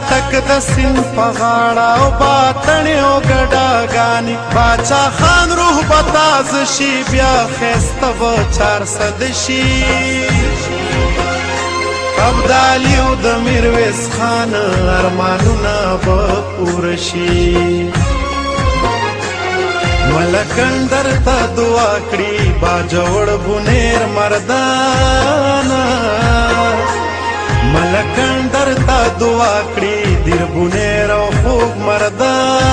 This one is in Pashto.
ټک د سیند په غاړه او باتڼې او ګډاګانې باچا خان روح به تازه شي بیا ښایسته به 400 شي ابدالي او د میرویس خان ارمانونه به پوره شي ملکندر ته دعا کړي باجوړ بونیر مردانا ملکندر ته دعا کړي دیر بونیر او خوږ مردانا